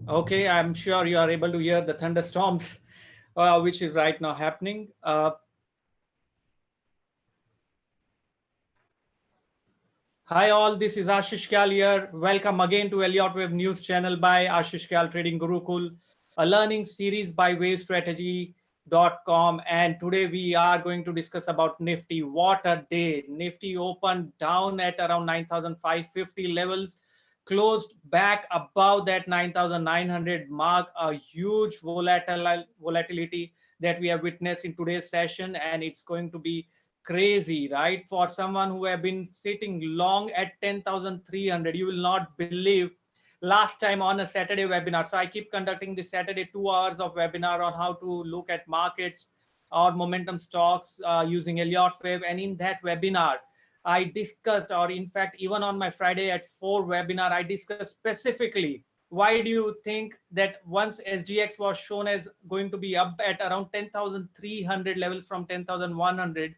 Okay, I'm sure you are able to hear the thunderstorms, which is right now happening. Hi all, this is Ashish Kyal here. Welcome again to Neowave News channel by Ashish Kyal Trading Gurukul, a learning series by wavestrategy.com. And today we are going to discuss about Nifty. What a day. Nifty opened down at around 9,550 levels, closed back above that 9,900 mark, a huge volatility that we have witnessed in today's session, and it's going to be crazy, right? For someone who have been sitting long at 10,300, you will not believe last time on a Saturday webinar. So I keep conducting this Saturday 2 hours of webinar on how to look at markets or momentum stocks using Elliott Wave. And in that webinar, I discussed, or in fact, even on my Friday at 4 webinar, I discussed specifically why do you think that once SGX was shown as going to be up at around 10,300 levels from 10,100,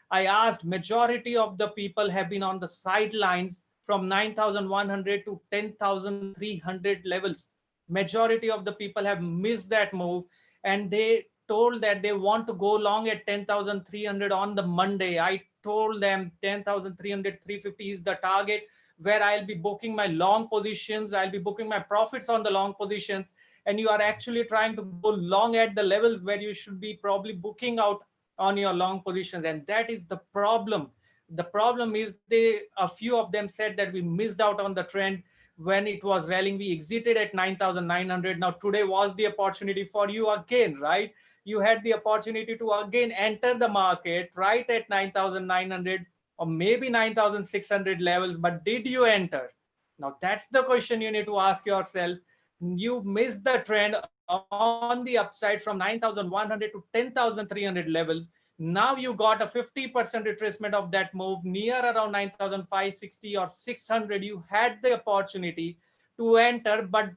I asked majority of the people have been on the sidelines from 9,100 to 10,300 levels. Majority of the people have missed that move, and they told that they want to go long at 10,300 on the Monday. I told them 10,300, 350 is the target where I'll be booking my long positions. I'll be booking my profits on the long positions. And you are actually trying to go long at the levels where you should be probably booking out on your long positions, and that is the problem. The problem is a few of them said that we missed out on the trend when it was rallying. We exited at 9,900. Now today was the opportunity for you again, right? You had the opportunity to again enter the market right at 9,900 or maybe 9,600 levels, but did you enter? Now that's the question you need to ask yourself. You missed the trend on the upside from 9,100 to 10,300 levels. Now you got a 50% retracement of that move near around 9,560 or 600. You had the opportunity to enter, but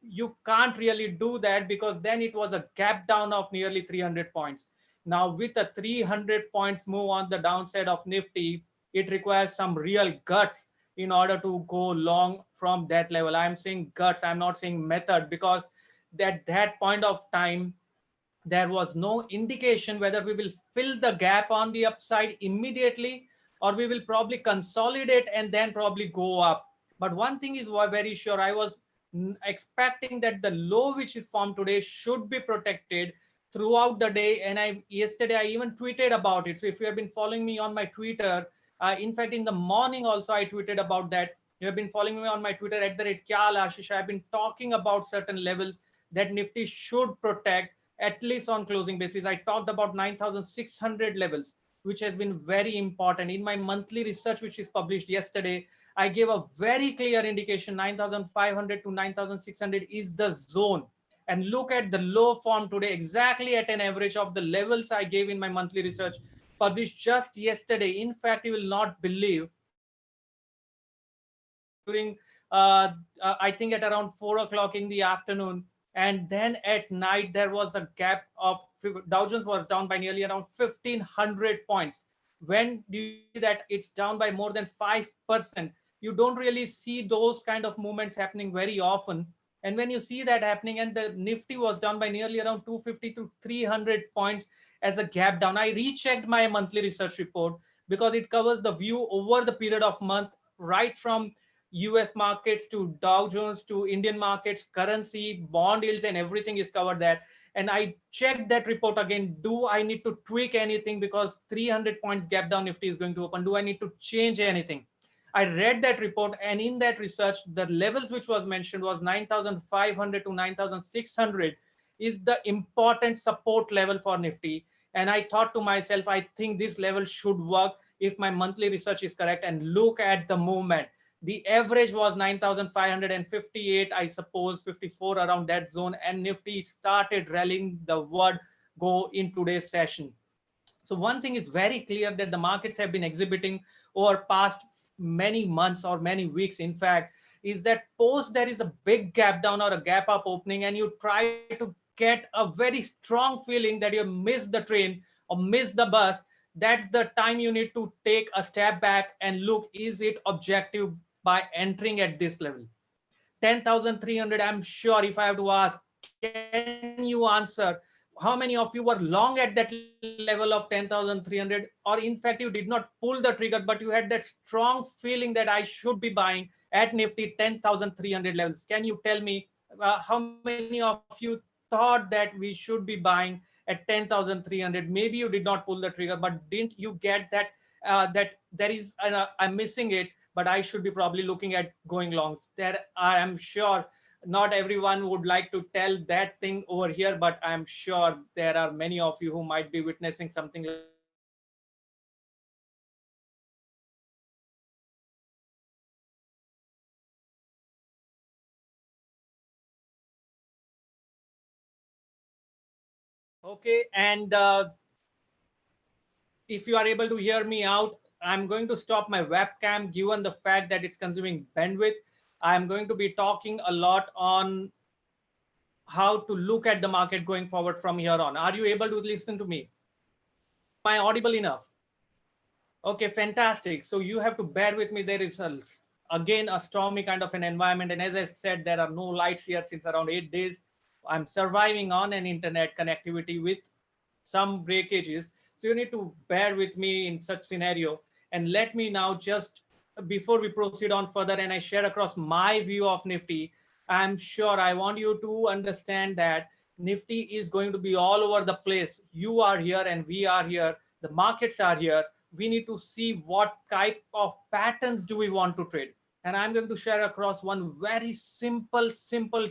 you can't really do that because then it was a gap down of nearly 300 points. Now with a 300 points move on the downside of Nifty, it requires some real guts in order to go long from that level. I'm saying guts, I'm not saying method, because at that point of time there was no indication whether we will fill the gap on the upside immediately or we will probably consolidate and then probably go up. But one thing is very sure, I was expecting that the low which is formed today should be protected throughout the day. And yesterday I even tweeted about it. So if you have been following me on my Twitter, in fact in the morning also I tweeted about that. You have been following me on my Twitter at the rate Kyal Ashish. I've been talking about certain levels that Nifty should protect at least on closing basis. I talked about 9,600 levels, which has been very important. In my monthly research, which is published yesterday, I gave a very clear indication 9,500 to 9,600 is the zone. And look at the low form today, exactly at an average of the levels I gave in my monthly research published just yesterday. In fact, you will not believe during I think at around 4 o'clock in the afternoon, and then at night there was a gap of Dow Jones was down by nearly around 1,500 points. When do you see that it's down by more than 5%? You don't really see those kind of movements happening very often. And when you see that happening, and the Nifty was down by nearly around 250 to 300 points as a gap down, I rechecked my monthly research report because it covers the view over the period of month, right from US markets to Dow Jones to Indian markets, currency, bond yields, and everything is covered there. And I checked that report again. Do I need to tweak anything because 300 points gap down Nifty is going to open? Do I need to change anything? I read that report, and in that research, the levels which was mentioned was 9,500 to 9,600 is the important support level for Nifty. And I thought to myself, I think this level should work if my monthly research is correct. And look at the movement. The average was 9,558, I suppose 54 around that zone, and Nifty started rallying the word go in today's session. So one thing is very clear that the markets have been exhibiting over past many months or many weeks, in fact, is that post there is a big gap down or a gap up opening and you try to get a very strong feeling that you missed the train or missed the bus, that's the time you need to take a step back and look, is it objective by entering at this level? 10,300. I'm sure if I have to ask, can you answer how many of you were long at that level of 10,300? Or in fact, you did not pull the trigger, but you had that strong feeling that I should be buying at Nifty 10,300 levels. Can you tell me how many of you thought that we should be buying at 10,300? Maybe you did not pull the trigger, but didn't you get that that there is I'm missing it, but I should be probably looking at going longs. There, I am sure not everyone would like to tell that thing over here, but I'm sure there are many of you who might be witnessing something like that. So let me do that. I'm going to share across my screen, and if you are able to hear me out, I'm going to be talking a lot on Nifty movement. Okay, and if you are able to hear me out, I'm going to stop my webcam given the fact that it's consuming bandwidth. I'm going to be talking a lot on how to look at the market going forward from here on. Are you able to listen to me? Am I audible enough? Okay, fantastic. So you have to bear with me. There is again a stormy kind of an environment, and as I said, there are no lights here since around 8 days. I'm surviving on an internet connectivity with some breakages. So you need to bear with me in such scenario. And let me now just before we proceed on further, and I share across my view of Nifty. I'm sure I want you to understand that Nifty is going to be all over the place. You are here and we are here. The markets are here. We need to see what type of patterns do we want to trade. And I'm going to share across one very simple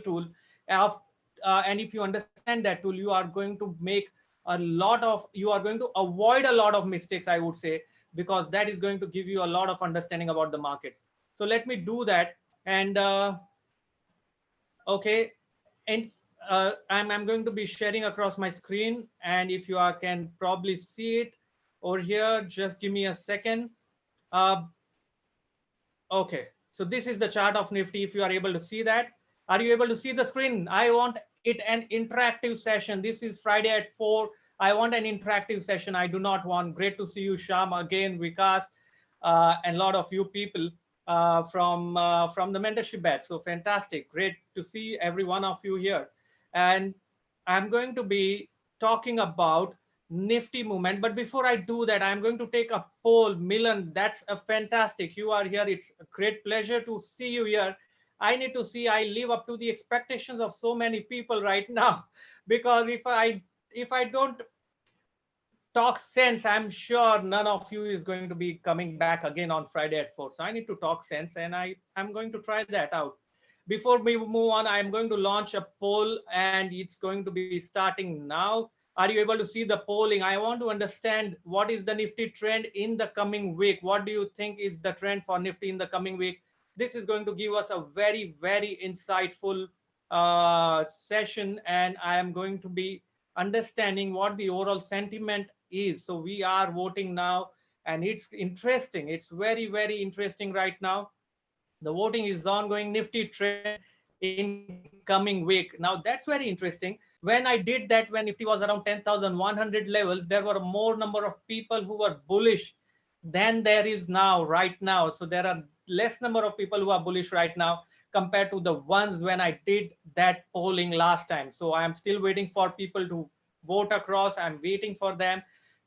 tool of, and if you understand that tool, you are going to make you are going to avoid a lot of mistakes, I would say, because that is going to give you a lot of understanding about the markets. So let me do that. And okay, and I'm going to be sharing across my screen, and if you are can probably see it over here, just give me a second. uh, Okay, so this is the chart of Nifty. If you are able to see that, are you able to see the screen? I want it an interactive session. This is Friday at 4. I want an interactive session. I do not want. Great to see you, Sham, again, Vikas, and a lot of you people from the mentorship batch. So fantastic. Great to see every one of you here. And I'm going to be talking about Nifty movement. But before I do that, I'm going to take a poll. Milan, that's a fantastic. You are here. It's a great pleasure to see you here. I need to see I live up to the expectations of so many people right now, because if I don't talk sense, I'm sure none of you is going to be coming back again on Friday at 4. So I need to talk sense, and I'm going to try that out. Before we move on, I'm going to launch a poll, and it's going to be starting now. Are you able to see the polling? I want to understand what is the Nifty trend in the coming week. What do you think is the trend for Nifty in the coming week? This is going to give us a very insightful session, and I am going to be understanding what the overall sentiment is. So we are voting now, and it's interesting. It's very interesting right now. The voting is ongoing. Nifty trend in coming week. Now that's very interesting. When I did that, when Nifty was around 10,100 levels, there were more number of people who were bullish than there is now, right now. So there are less number of people who are bullish right now compared to the ones when I did that polling last time. So I am still waiting for people to vote across. I'm waiting for them.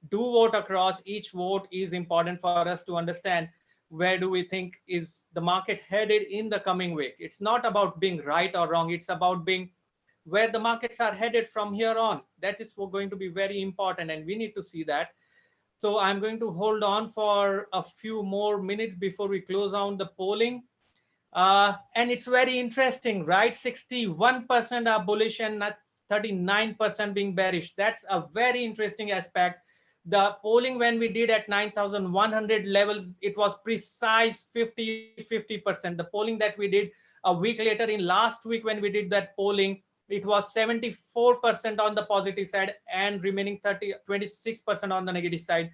Do vote across. Each vote is important for us to understand where do we think is the market headed in the coming week. It's not about being right or wrong. It's about being where the markets are headed from here on. That is going to be very important, and we need to see that. So I'm going to hold on for a few more minutes before we close down the polling. And it's very interesting, right? 61% are bullish and 39% being bearish. That's a very interesting aspect. The polling when we did at 9,100 levels, it was precise 50-50%. The polling that we did a week later in last week when we did that polling, it was 74% on the positive side and remaining 26% on the negative side.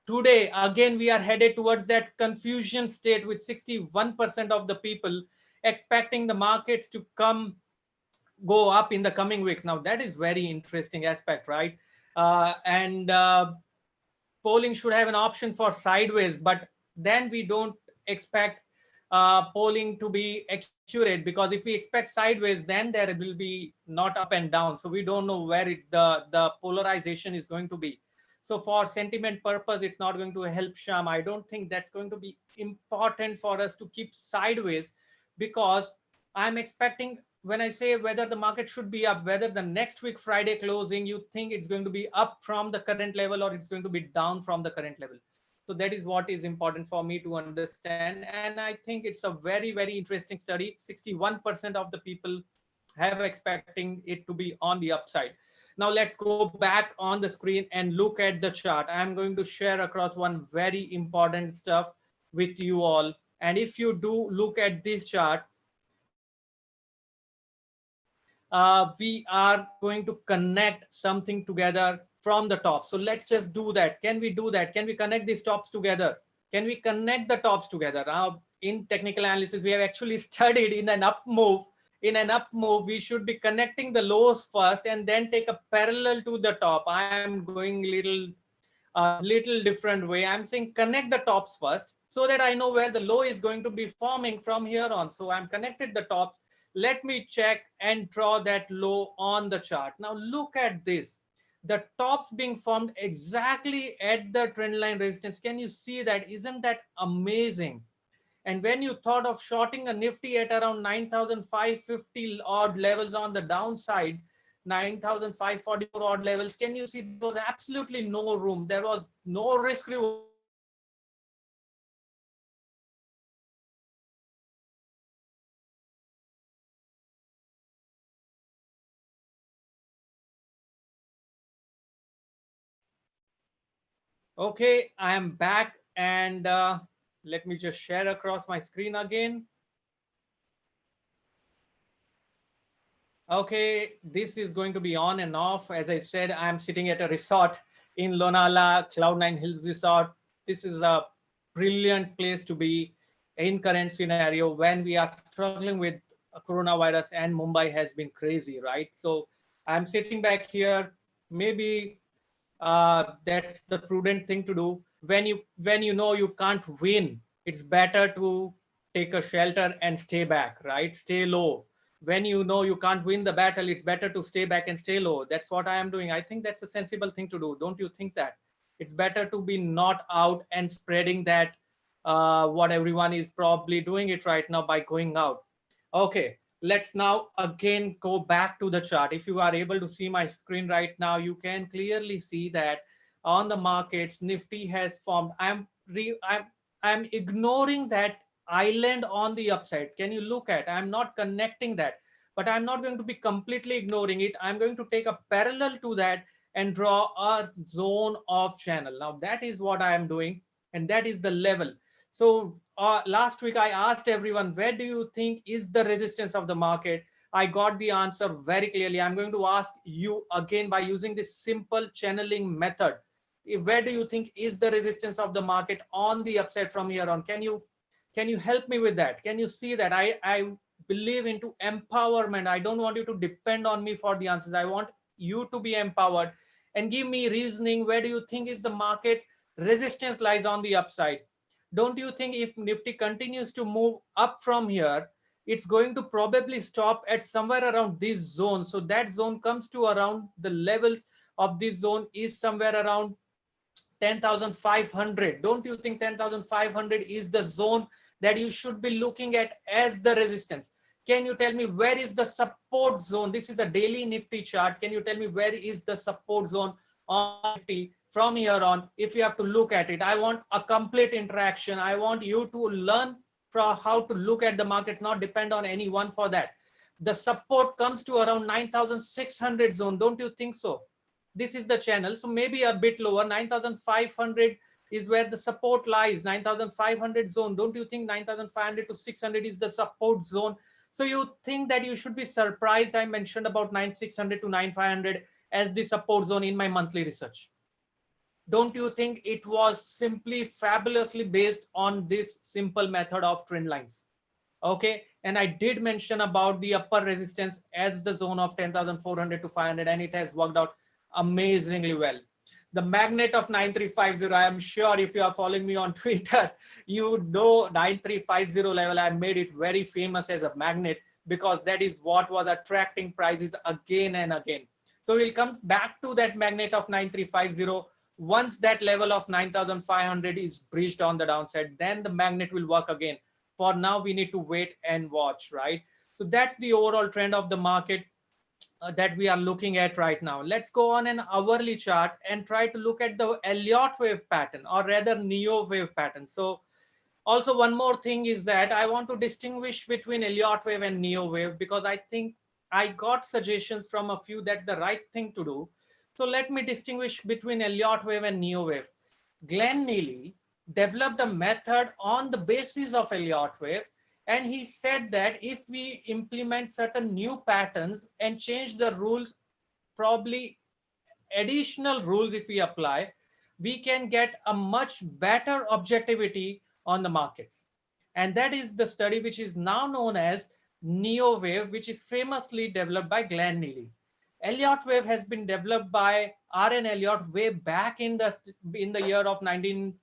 Today, again, we are headed towards that confusion state with 61% of the people expecting the markets to go up in the coming week. Now, that is very interesting aspect, right? And polling should have an option for sideways, but then we don't expect polling to be accurate, because if we expect sideways, then there will be not up and down. So we don't know where the polarization is going to be. So for sentiment purpose, it's not going to help, Sham. I don't think that's going to be important for us to keep sideways, because I'm expecting, when I say whether the market should be up, whether the next week Friday closing, you think it's going to be up from the current level or it's going to be down from the current level. So that is what is important for me to understand. And I think it's a very, very interesting study. 61% of the people have expecting it to be on the upside. Now let's go back on the screen and look at the chart. I'm going to share across one very important stuff with you all. And if you do look at this chart, we are going to connect something together from the top. So let's just do that. Can we do that? Can we connect these tops together? Can we connect the tops together? In technical analysis, we have actually studied in an up move. In an up move, we should be connecting the lows first and then take a parallel to the top. I am going little different way. I'm saying connect the tops first so that I know where the low is going to be forming from here on. So I'm connected the tops. Let me check and draw that low on the chart. Now look at this. The tops being formed exactly at the trend line resistance. Can you see that? Isn't that amazing? And when you thought of shorting a Nifty at around 9,550 odd levels on the downside, 9,544 odd levels, can you see there was absolutely no room. There was no risk reward. Okay, I am back, and let me just share across my screen again. Okay, this is going to be on and off. As I said, I'm sitting at a resort in Lonavala, Cloud9 Hills Resort. This is a brilliant place to be in current scenario when we are struggling with coronavirus and Mumbai has been crazy, right? So I'm sitting back here. Maybe that's the prudent thing to do. When you know you can't win, it's better to take a shelter and stay back, right? Stay low. When you know you can't win the battle, it's better to stay back and stay low. That's what I am doing. I think that's a sensible thing to do. Don't you think that? It's better to be not out and spreading that, what everyone is probably doing it right now by going out. Okay, let's now again go back to the chart. If you are able to see my screen right now, you can clearly see that on the markets, Nifty has formed. I'm ignoring that island on the upside. Can you look at? I'm not connecting that, but I'm not going to be completely ignoring it. I'm going to take a parallel to that and draw a zone of channel. Now that is what I am doing, and that is the level. So last week I asked everyone, where do you think is the resistance of the market? I got the answer very clearly. I'm going to ask you again by using this simple channeling method. Where do you think is the resistance of the market on the upside from here on? Can you help me with that? Can you see that? I believe into empowerment. I don't want you to depend on me for the answers. I want you to be empowered and give me reasoning. Where do you think is the market resistance lies on the upside? Don't you think if Nifty continues to move up from here, it's going to probably stop at somewhere around this zone? So that zone comes to around the levels of this zone is somewhere around 10,500. Don't you think 10,500 is the zone that you should be looking at as the resistance? Can you tell me where is the support zone? This is a daily Nifty chart. Can you tell me where is the support zone on Nifty from here on? If you have to look at it, I want a complete interaction. I want you to learn from how to look at the market, not depend on anyone for that. The support comes to around 9,600 zone. Don't you think so? This is the channel, so maybe a bit lower. 9,500 is where the support lies. 9,500 zone. Don't you think 9,500 to 600 is the support zone? So you think that you should be surprised I mentioned about 9,600 to 9,500 as the support zone in my monthly research? Don't you think it was simply fabulously based on this simple method of trend lines? Okay, and I did mention about the upper resistance as the zone of 10,400 to 500, and it has worked out amazingly well. the magnet of 9350. I am sure if you are following me on Twitter, you know 9350 level. I made it very famous as a magnet because that is what was attracting prices again and again. So we'll come back to that magnet of 9350. Once that level of 9500 is breached on the downside, then the magnet will work again. For now, we need to wait and watch, right? So that's the overall trend of the market that we are looking at right now. Let's go on an hourly chart and try to look at the Elliott wave pattern, or rather Neowave pattern. So also one more thing is that I want to distinguish between Elliott wave and Neowave, because I think I got suggestions from a few that's the right thing to do. So let me distinguish between Elliott wave and Neowave. Glenn Neely developed a method on the basis of Elliott wave, and he said that if we implement certain new patterns and change the rules, probably additional rules if we apply, we can get a much better objectivity on the markets. And that is the study which is now known as Neowave, which is famously developed by Glenn Neely. Elliott wave has been developed by R.N. Elliott way back in the year of 1930s,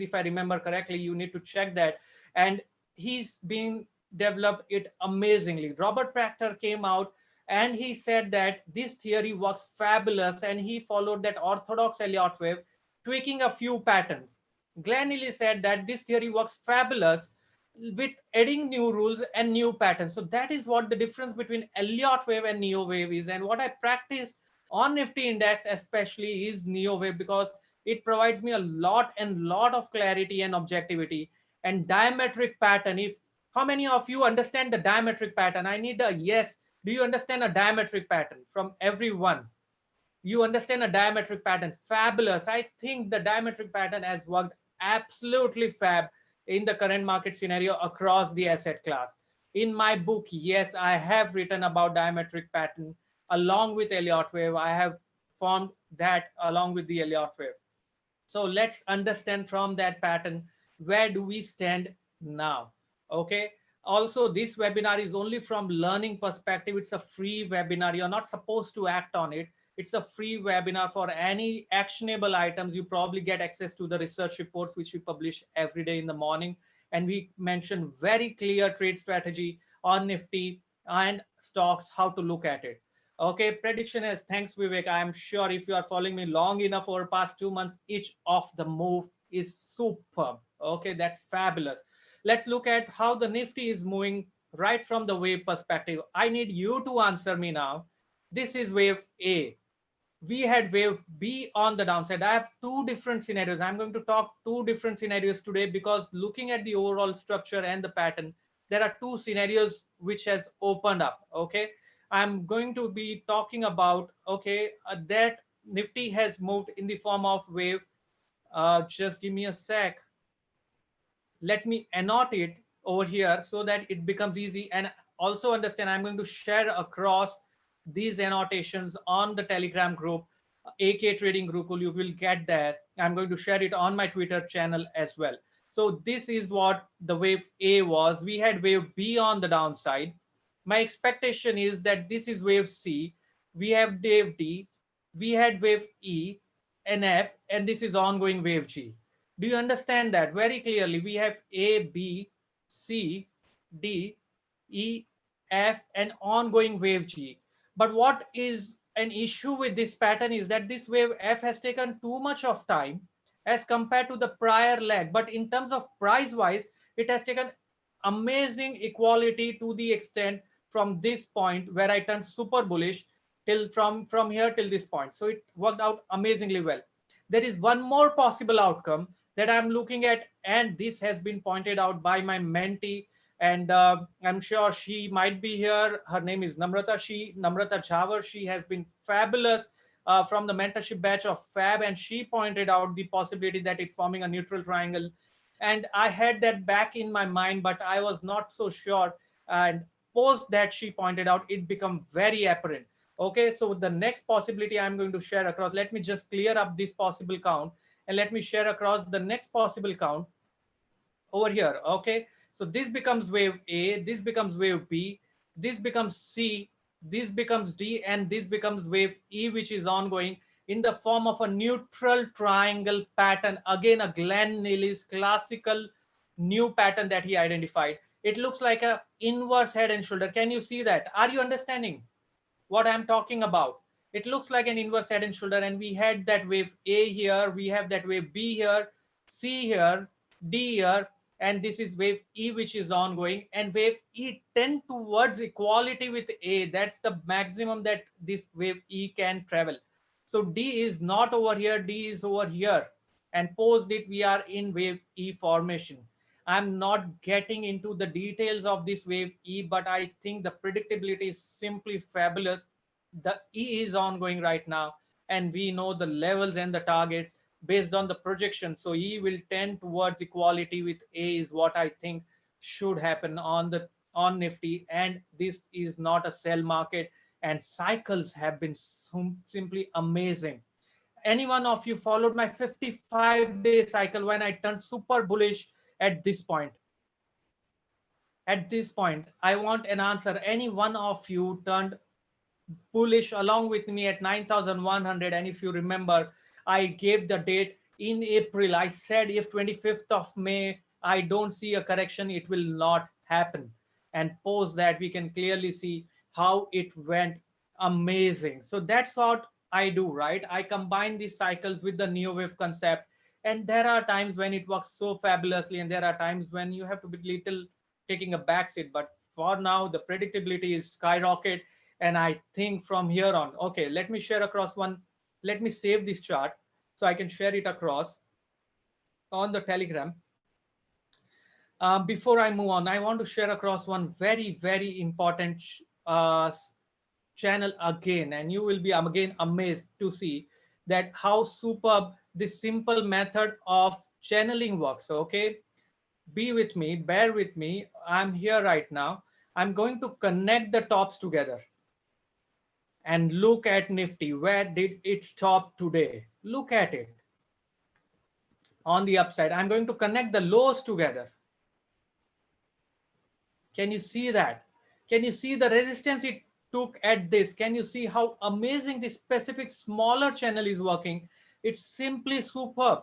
if I remember correctly. You need to check that. And he's been developed it amazingly. Robert Proctor came out and he said that this theory works fabulous, and he followed that orthodox Elliott wave, tweaking a few patterns. Glenn Neely said that this theory works fabulous with adding new rules and new patterns. So that is what the difference between Elliott wave and Neowave is. And what I practice on Nifty index especially is Neowave, because it provides me a lot of clarity and objectivity. And diametric pattern, if how many of you understand the diametric pattern? I need a yes. Do you understand a diametric pattern from everyone? You understand a diametric pattern? Fabulous. I think the diametric pattern has worked absolutely fab in the current market scenario across the asset class. In my book, yes, I have written about diametric pattern along with Elliott wave. I have formed that along with the Elliott wave. So let's understand from that pattern, where do we stand now? Okay. Also, this webinar is only from learning perspective. It's a free webinar. You're not supposed to act on it. It's a free webinar. For any actionable items, you probably get access to the research reports, which we publish every day in the morning. And we mention very clear trade strategy on Nifty and stocks, how to look at it. Okay, prediction is, thanks Vivek. I'm sure if you are following me long enough over past 2 months, each of the move is superb. Okay, that's fabulous. Let's look at how the Nifty is moving right from the wave perspective. I need you to answer me now. This is wave A. We had wave B on the downside. I have two different scenarios. I'm going to talk two different scenarios today, because looking at the overall structure and the pattern, there are two scenarios which has opened up. Okay, I'm going to be talking about, okay, that Nifty has moved in the form of wave. Just give me a sec. Let me annotate it over here so that it becomes easy. And also understand, I'm going to share across these annotations on the Telegram group, AK Trading Gurukul. You will get that. I'm going to share it on my Twitter channel as well. So this is what the wave A was. We had wave B on the downside. My expectation is that this is wave C. We have wave D. We had wave E and F, and this is ongoing wave G. Do you understand that very clearly? We have A, B, C, D, E, F, and ongoing wave G. But what is an issue with this pattern is that this wave F has taken too much of time as compared to the prior leg. But in terms of price wise, it has taken amazing equality to the extent from this point where I turned super bullish till from here till this point. So it worked out amazingly well. There is one more possible outcome that I'm looking at, and this has been pointed out by my mentee, and I'm sure she might be here. Her name is Namrata. Namrata Jhavar. She has been fabulous from the mentorship batch of Fab, and she pointed out the possibility that it's forming a neutral triangle. And I had that back in my mind, but I was not so sure. And post that she pointed out, it become very apparent. Okay, so the next possibility I'm going to share across, let me just clear up this possible count and let me share across the next possible count over here. Okay, so this becomes wave A, this becomes wave B, this becomes C, this becomes D, and this becomes wave E, which is ongoing. in the form of a neutral triangle pattern. Again, a Glenn Neely's classical new pattern that he identified. It looks like a inverse head and shoulder. Can you see that? Are you understanding what I'm talking about? It looks like an inverse head and shoulder, and we had that wave A here, we have that wave B here, C here, D here, and this is wave E, which is ongoing, and wave E tend towards equality with A. That's the maximum that this wave E can travel. So D is not over here, D is over here, and post it we are in wave E formation. I'm not getting into the details of this wave E, but I think the predictability is simply fabulous. The E is ongoing right now, and we know the levels and the targets based on the projection. So E will tend towards equality with A is what I think should happen on Nifty. And this is not a sell market, and cycles have been simply amazing. Any one of you followed my 55-day cycle when I turned super bullish at this point? At this point, I want an answer. Any one of you turned bullish along with me at 9,100? And if you remember, I gave the date in April. I said if 25th of May I don't see a correction, it will not happen. And post that, we can clearly see how it went amazing. So that's what I do, right? I combine these cycles with the Neowave concept, and there are times when it works so fabulously, and there are times when you have to be little taking a backseat. But for now, the predictability is skyrocket, and I think from here on, okay, let me share across one. Let me save this chart so I can share it across on the Telegram. Before I move on, I want to share across one very, very important uh, channel again, and you will be again amazed to see that how superb this simple method of channeling works. Okay, be with me, bear with me. I'm here right now. I'm going to connect the tops together and look at Nifty. Where did it stop today? Look at it on the upside. I'm going to connect the lows together. Can you see that? Can you see the resistance it took at this? Can you see how amazing this specific smaller channel is working? It's simply superb.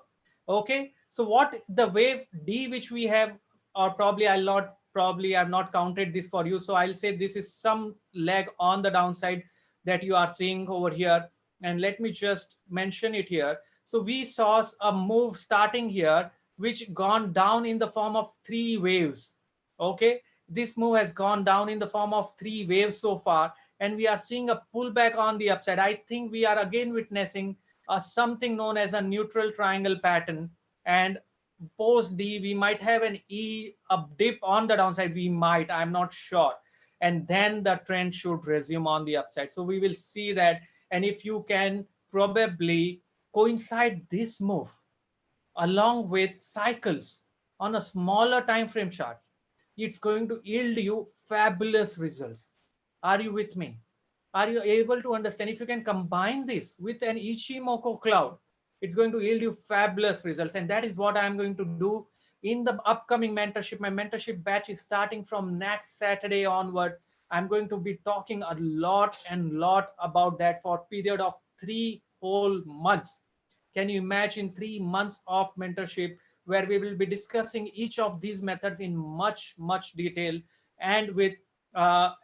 Okay, so what the wave D which we have, or probably I've not counted this for you, so I'll say this is some leg on the downside that you are seeing over here. And let me just mention it here. So we saw a move starting here which gone down in the form of three waves. Okay, this move has gone down in the form of three waves so far, and we are seeing a pullback on the upside. I think we are again witnessing something known as a neutral triangle pattern, and post D we might have an E, a dip on the downside. We might, I'm not sure, and then the trend should resume on the upside. So we will see that. And if you can probably coincide this move along with cycles on a smaller time frame chart, it's going to yield you fabulous results. Are you with me? Are you able to understand? If you can combine this with an Ichimoku cloud, it's going to yield you fabulous results. And that is what I'm going to do in the upcoming mentorship. My mentorship batch is starting from next Saturday onwards. I'm going to be talking a lot and lot about that for a period of 3 whole months. Can you imagine 3 months of mentorship where we will be discussing each of these methods in much, much detail, and with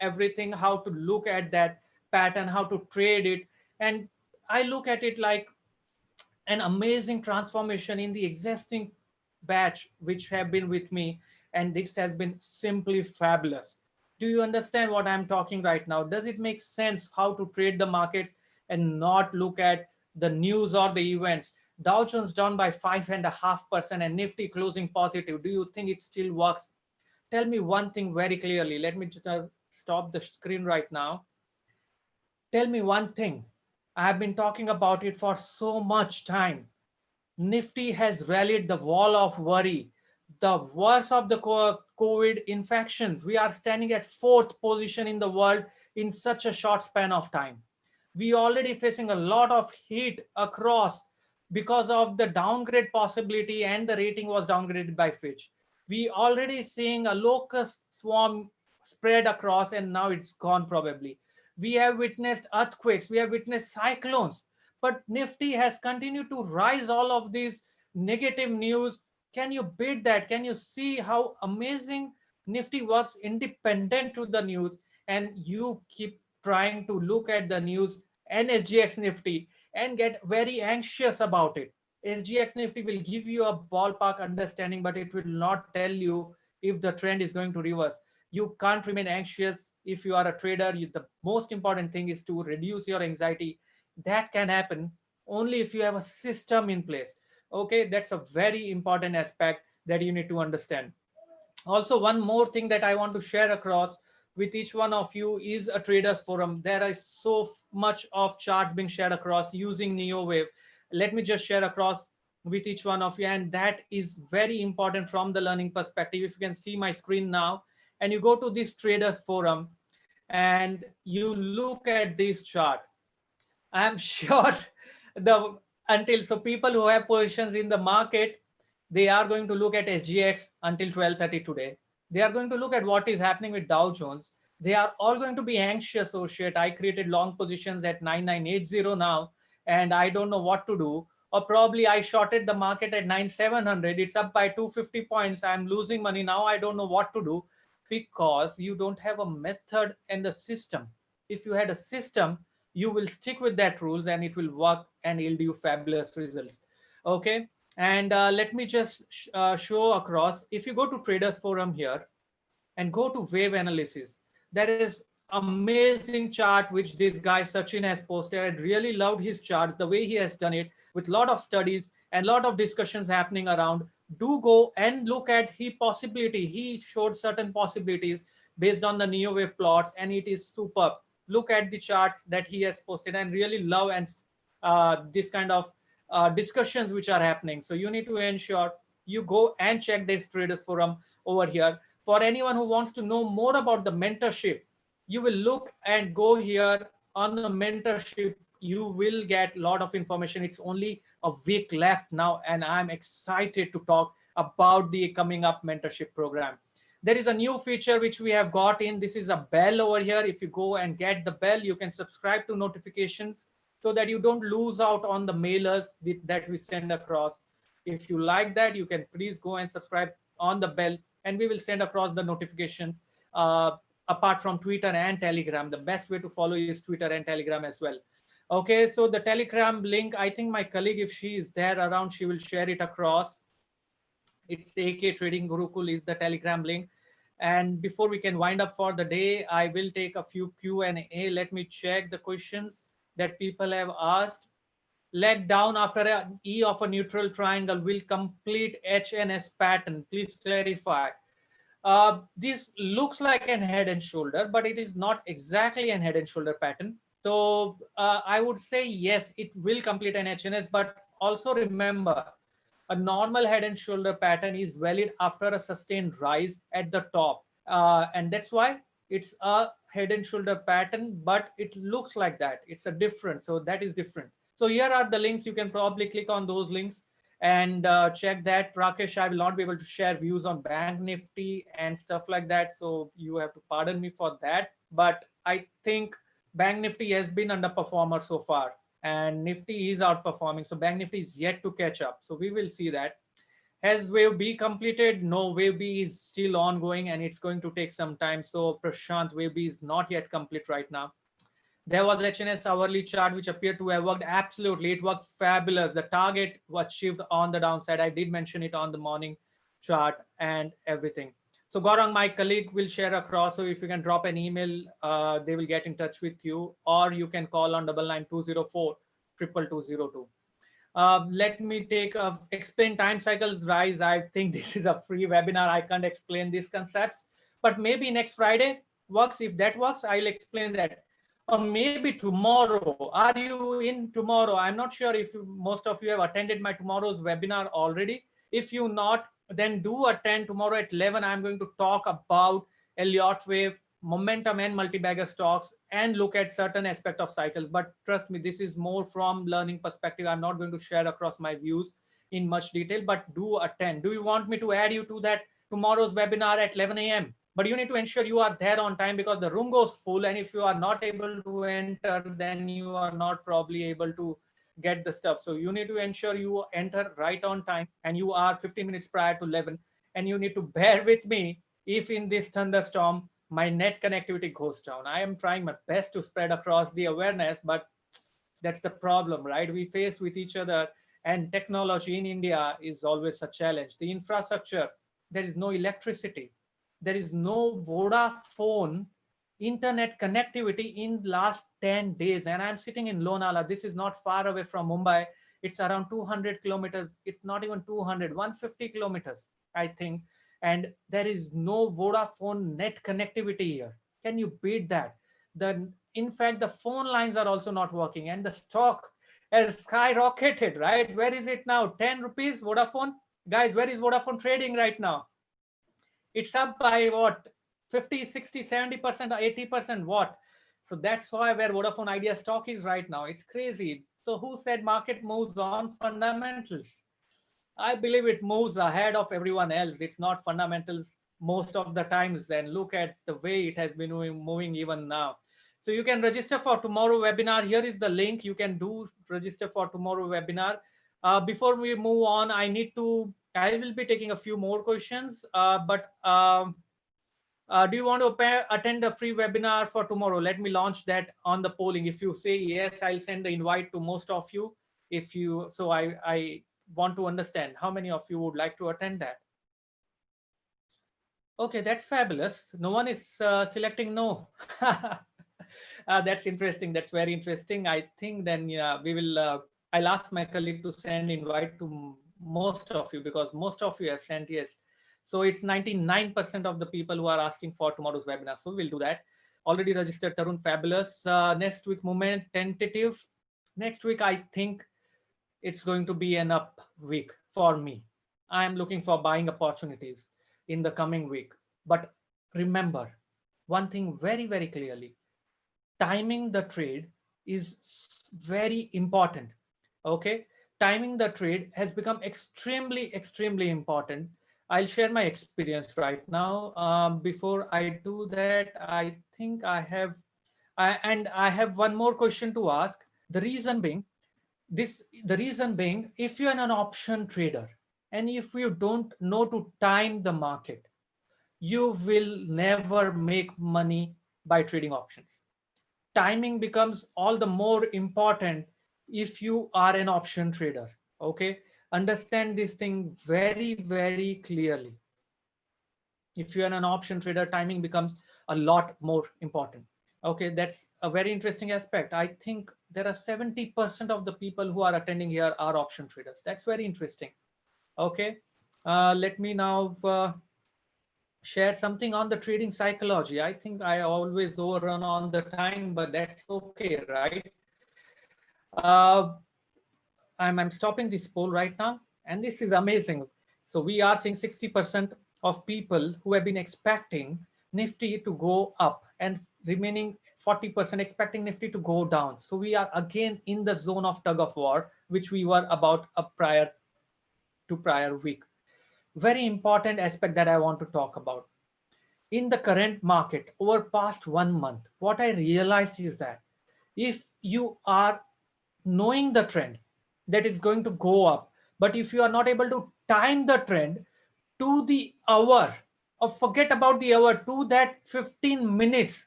everything, how to look at that pattern, how to trade it. And I look at it like an amazing transformation in the existing batch which have been with me, and this has been simply fabulous. Do you understand what I'm talking right now? Does it make sense how to trade the markets and not look at the news or the events? Dow Jones down by 5.5% and Nifty closing positive. Do you think it still works? Tell me one thing very clearly. Let me just stop the screen right now. Tell me one thing. I have been talking about it for so much time. Nifty has rallied the wall of worry. The worst of the COVID infections. We are standing at fourth position in the world in such a short span of time. We already facing a lot of heat across because of the downgrade possibility, and the rating was downgraded by Fitch. We already seeing a locust swarm spread across, and now it's gone probably. We have witnessed earthquakes. We have witnessed cyclones. but Nifty has continued to rise all of these negative news. Can you beat that? Can you see how amazing Nifty works independent to the news? And you keep trying to look at the news and SGX Nifty and get very anxious about it. SGX Nifty will give you a ballpark understanding, but it will not tell you if the trend is going to reverse. You can't remain anxious if you are a trader. The most important thing is to reduce your anxiety. That can happen only if you have a system in place. Okay, that's a very important aspect that you need to understand. Also, one more thing that I want to share across with each one of you is a traders forum. There is so much of charts being shared across using Neowave. Let me just share across with each one of you, and that is very important from the learning perspective. If you can see my screen now, and you go to this traders forum and you look at this chart, I'm sure the until so people who have positions in the market, they are going to look at SGX until 12:30 today. They are going to look at what is happening with Dow Jones. They are all going to be anxious. Oh shit, I created long positions at 9980 now, and I don't know what to do. Or probably I shorted the market at 9700. It's up by 250 points. I'm losing money now. I don't know what to do because you don't have a method and the system. If you had a system, you will stick with that rules and it will work and yield you fabulous results. Okay, and let me just show across. If you go to traders forum here and go to wave analysis, there is amazing chart which this guy Sachin has posted. I really loved his charts, the way he has done it with lot of studies and lot of discussions happening around. Do go and look at he possibility. He showed certain possibilities based on the Neowave plots, and it is superb. Look at the charts that he has posted and really love and this kind of discussions which are happening. So you need to ensure you go and check this traders forum over here. For anyone who wants to know more about the mentorship, you will look and go here on the mentorship. You will get a lot of information. It's only a week left now, and I'm excited to talk about the coming up mentorship program. There is a new feature which we have got in. This is a bell over here. If you go and get the bell, you can subscribe to notifications so that you don't lose out on the mailers that we send across. If you like that, you can please go and subscribe on the bell, and we will send across the notifications. Apart from Twitter and Telegram, the best way to follow is Twitter and Telegram as well. Okay, so the Telegram link, I think my colleague, if she is there around, she will share it across. It's AK Trading Gurukul is the Telegram link. And before we can wind up for the day, I will take a few Q&A. Let me check the questions that people have asked. Leg down after an E of a neutral triangle will complete HNS pattern. Please clarify. This looks like an head and shoulder, but it is not exactly an head and shoulder pattern. So I would say yes, it will complete an HNS, but also remember a normal head and shoulder pattern is valid after a sustained rise at the top. And that's why it's a head and shoulder pattern, but it looks like that. It's a different. So that is different. So here are the links. You can probably click on those links and check that. Rakesh, I will not be able to share views on Bank Nifty and stuff like that. So you have to pardon me for that. But I think Bank Nifty has been underperformer so far, and Nifty is outperforming. So Bank Nifty is yet to catch up. So we will see that. Has wave B completed? No, wave B is still ongoing and it's going to take some time. So Prashant, wave B is not yet complete right now. There was HNS hourly chart which appeared to have worked. Absolutely, it worked fabulous. The target was achieved on the downside. I did mention it on the morning chart and everything. So Gaurang, my colleague, will share across. So if you can drop an email, they will get in touch with you, or you can call on 99204 22202. Let me take explain time cycles rise. I think this is a free webinar. I can't explain these concepts, but maybe next Friday works. If that works, I'll explain that. Or maybe tomorrow. Are you in tomorrow? I'm not sure if most of you have attended my tomorrow's webinar already. If you not, then do attend tomorrow at 11. I'm going to talk about Elliott wave, momentum and multi-bagger stocks, and look at certain aspect of cycles. But trust me, this is more from learning perspective. I'm not going to share across my views in much detail, but do attend. Do you want me to add you to that tomorrow's webinar at 11 a.m.? But you need to ensure you are there on time because the room goes full, and if you are not able to enter, then you are not probably able to get the stuff. So you need to ensure you enter right on time and you are 15 minutes prior to 11. And you need to bear with me if in this thunderstorm my net connectivity goes down. I am trying my best to spread across the awareness, but that's the problem, right? We face with each other, and technology in India is always a challenge. The infrastructure, there is no electricity, there is no Vodafone internet connectivity in last 10 days. And I'm sitting in Lonala. This is not far away from Mumbai. It's around 200 kilometers. It's not even 200, 150 kilometers, I think. And there is no Vodafone net connectivity here. Can you beat that? In fact, the phone lines are also not working, and the stock has skyrocketed, right? Where is it now? 10 rupees Vodafone? Guys, where is Vodafone trading right now? It's up by what? 50, 60, 70%, or 80%? What? So that's why where Vodafone Idea stock is right now. It's crazy. So who said market moves on fundamentals? I believe it moves ahead of everyone else. It's not fundamentals most of the times. And look at the way it has been moving even now. So you can register for tomorrow webinar. Here is the link. You can do register for tomorrow webinar. Before we move on, I will be taking a few more questions. Do you want to attend the free webinar for tomorrow? Let me launch that on the polling. If you say yes, I'll send the invite to most of you. I want to understand how many of you would like to attend that. Okay, that's fabulous. No one is selecting no. That's interesting. That's very interesting. I think then we will. I'll ask my colleague to send invite to most of you, because most of you have sent yes. So it's 99% of the people who are asking for tomorrow's webinar. So we'll do that. Already registered, Tarun. Fabulous. Next week movement tentative. Next week, I think it's going to be an up week for me. I'm looking for buying opportunities in the coming week. But remember one thing very, very clearly. Timing the trade is very important. Okay. Timing the trade has become extremely, extremely important. I'll share my experience right now. Before I do that, I think I have one more question to ask. The reason being, if you're an option trader and if you don't know to time the market, you will never make money by trading options. Timing becomes all the more important if you are an option trader. Okay, understand this thing very, very clearly. If you are an option trader, timing becomes a lot more important. Okay, that's a very interesting aspect. I think there are 70% of the people who are attending here are option traders. That's very interesting. Okay, let me now share something on the trading psychology. I think I always overrun on the time, but that's okay, right? I'm stopping this poll right now, and this is amazing. So we are seeing 60% of people who have been expecting Nifty to go up and remaining 40% expecting Nifty to go down. So we are again in the zone of tug of war, which we were about a prior week. Very important aspect that I want to talk about. In the current market over past 1 month, what I realized is that if you are knowing the trend that is going to go up, but if you are not able to time the trend to the hour, or forget about the hour, to that 15 minutes,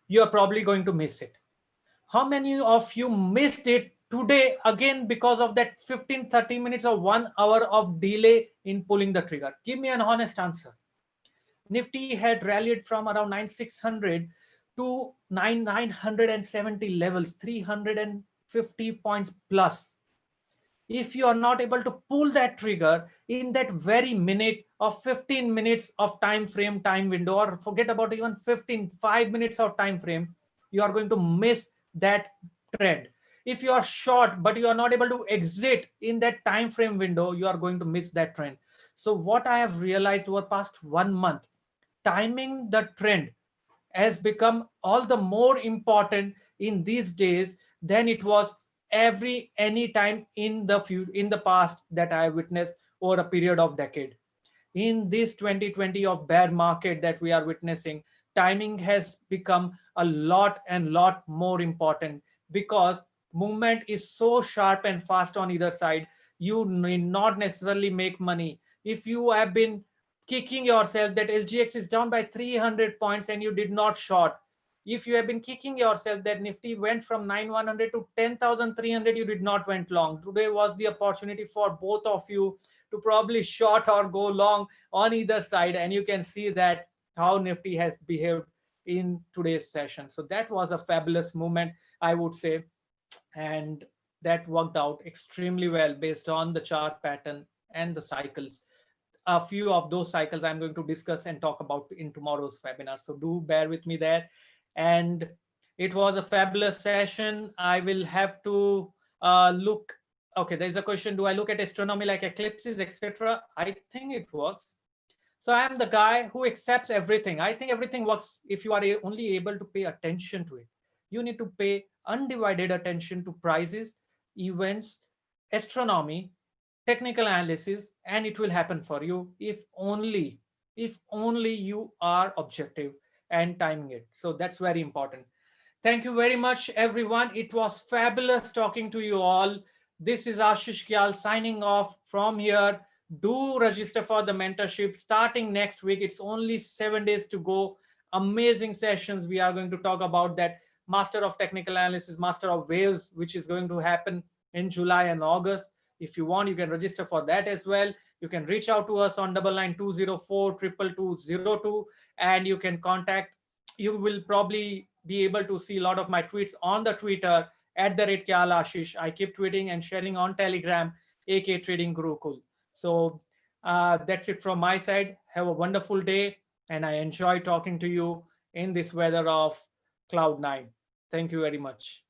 you are probably going to miss it. How many of you missed it today again because of that 15-30 minutes or 1 hour of delay in pulling the trigger? Give me an honest answer. Nifty had rallied from around 9600 to 9970 levels, 350 points plus. If you are not able to pull that trigger in that very minute of 15 minutes of time window, or forget about even 5 minutes of time frame, you are going to miss that trend. If you are short but you are not able to exit in that time frame window, you are going to miss that trend. So what I have realized over past 1 month, timing the trend has become all the more important in these days than it was any time in the past that I witnessed over a period of decade. In this 2020 of bear market that we are witnessing, timing has become a lot more important, because movement is so sharp and fast on either side. You need not necessarily make money. If you have been kicking yourself that SGX is down by 300 points and you did not short, if you have been kicking yourself that Nifty went from 9100 to 10,300, you did not went long. Today was the opportunity for both of you to probably short or go long on either side, and you can see that how Nifty has behaved in today's session. So that was a fabulous movement, I would say, and that worked out extremely well based on the chart pattern and the cycles. A few of those cycles I'm going to discuss and talk about in tomorrow's webinar, so do bear with me there. And it was a fabulous session. I will have to look. Okay, there's a question: do I look at astronomy like eclipses, etc.? I think it works. So I am the guy who accepts everything. I think everything works if you are only able to pay attention to it. You need to pay undivided attention to prices, events, astronomy, technical analysis, and it will happen for you if only you are objective and timing it. So that's very important. Thank you very much, everyone. It was fabulous talking to you all. This is Ashish Kyal signing off from here. Do register for the mentorship starting next week. It's only 7 days to go. Amazing sessions. We are going to talk about that Master of Technical Analysis, Master of Waves, which is going to happen in July and August. If you want, you can register for that as well. You can reach out to us on 9920422202, and you can contact. You will probably be able to see a lot of my tweets on the Twitter @KyalAshish. I keep tweeting and sharing on Telegram, AK Trading Gurukul. So that's it from my side. Have a wonderful day, and I enjoy talking to you in this weather of Cloud9. Thank you very much.